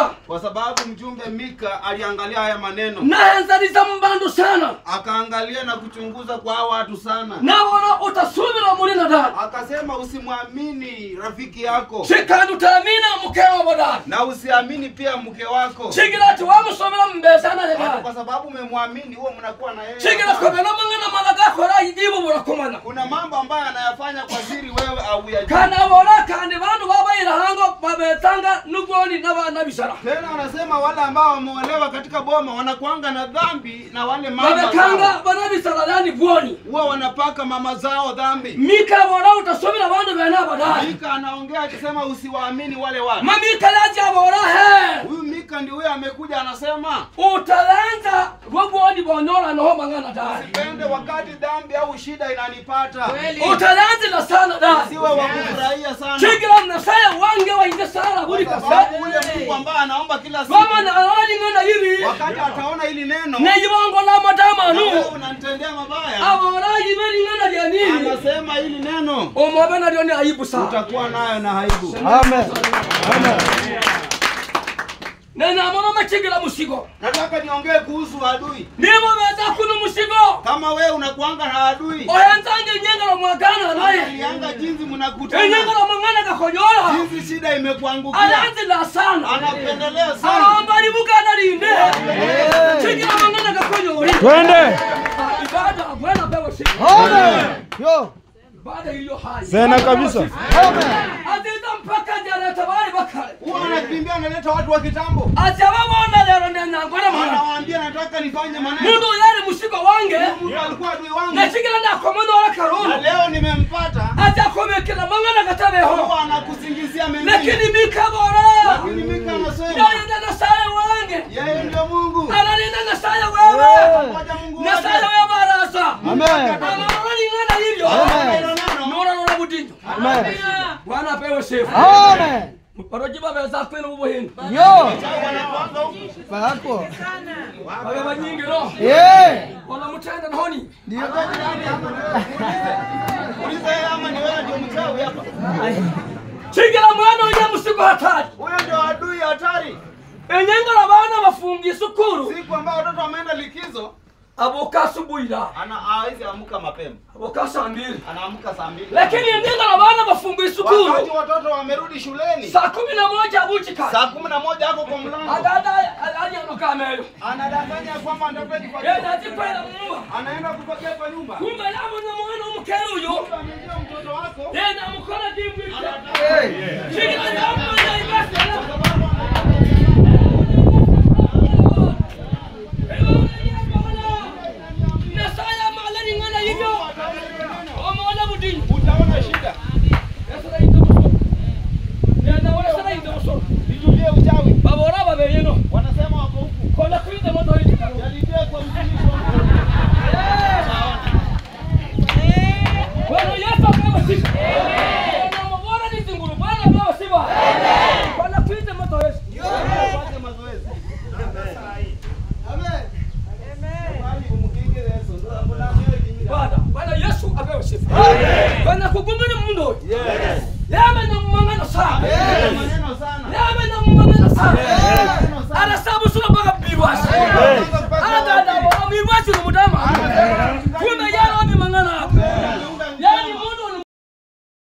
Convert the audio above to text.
Kwa sababu mjumbe Mika aliangalia haya maneno. Na enzaliza mbandu sana. Akaangalia na kuchunguza kwa hao watu sana. Na wana utasubira mulina dada. Akasema usimwamini rafiki yako. Chikandi utaamina mkeo boda. Na usiamini pia mke wako. Chikirati wamusomera mbesana le dada. Kwa sababu umemwamini huo mnakuwa na yeye. Chikirati kwa bena mangana malaga kora yidibu burakomana. Kuna mambo ambayo anayafanya kwa siri wewe au yajui. Kana bora kandi bandu baba irahango babetanga nugoni na bisara. Tena anasema wale ambao wameolewa katika boma wanakuanga na dhambi na wale mama zao. Babekanga bana bisara yani buoni. Wao wanapaka mama zao dhambi. Mika bora utasomera bandu bena badai. Mika anaongea akisema usiwaamini wale watu. Mamika laja bora he. Huyu Mika ndio huyo amekuja anasema utalanza buoni bonyola no mangana dai. Sipende wakati dhambi au shida inanipata. Utalanza na sana dai. Siwe wa kufurahia sana. Chikira na saya wange wa inge sana buri kasa. Ule Mungu ambaye anaomba kila siku. Mama na alali ngana hivi. Wakati ataona hili neno. Ne yibongo la madama nu. Wewe unanitendea mabaya. Abora yibeni ngana dia nini? Anasema hili neno. Omabana ndio ni aibu sana. Utakuwa nayo na aibu. Amen. Amen. Nena mwana machigila musigo. Nataka niongee kuhusu adui. Nimo meza kunu musigo. Kama wewe unakuanga na adui. Oyanzange nyenga la mwagana naye. Alianga jinsi mnakutana. Nyenga la mangana kakonyola. Jinsi shida imekuangukia. Ayanzi la sana. Anapendelea sana. Ambali bukana linde. Chigila mangana kakonyola. Twende. Ibada bwana pewa siku. Amen. Yo. Ibada hiyo hai. Sana kabisa. Amen. Azita mpaka jana tabari bakale. Huwa anakimbia analeta watu wa kitambo. Ajabu wana leo ndio ngwana mwana. Anawaambia nataka nifanye maneno. Mundu yale musigo wange. Mungu alikuwa adui wangu. Na chigila na komodo wala Na karona. leo nimempata. Aja komekela mangana katabeho. Huwa anakusingizia mengine. Lakini Mika bora. Lakini Mika anasema Yeye na saya wange. yeye ndio Mungu. Analinda na saya wewe. Mmoja Mungu Na wake. saya wewe barasa. Amen. Analinda hivyo. Amen. Nora budinyo. Amen. Bwana pewe sifa. Amen. Parojiba beza kwenu bubuhini. Yo. Bako. Baba nyingi no. Wala mtenda nhoni. Ndio. Uliza yeye ama ni wewe ndio mchawi hapa. Chigila mwana uya musigo hatari. Huyo ndio adui hatari. Enyenga la bana bafungi sukuru. Siku ambayo watoto wameenda likizo, Aboka subuira. hawezi amka mapema. Aboka saa 2. Anaamka saa 2. Lakini enyenga la bana bafungi sukuru. Wakati watoto wamerudi shuleni, Saa 11 abuchika. saa 11 hapo kwa mlango. Adada alali anokamelo. Anadanganya kwamba anataka Yeye kufanya. atikwenda mumba. Anaenda kupokea kwa nyumba. Kumbe yabo na mwana umkero uyo. Ameingia mtoto wako. Yeye na mkola dimu. Anataka Chigila jamaa ya ibasi. utaona shida. Nijudie uchawi. Wanasema wako huku. Jalidie kwa mtumishi wa Mungu. Bwana Yesu apewe sifa.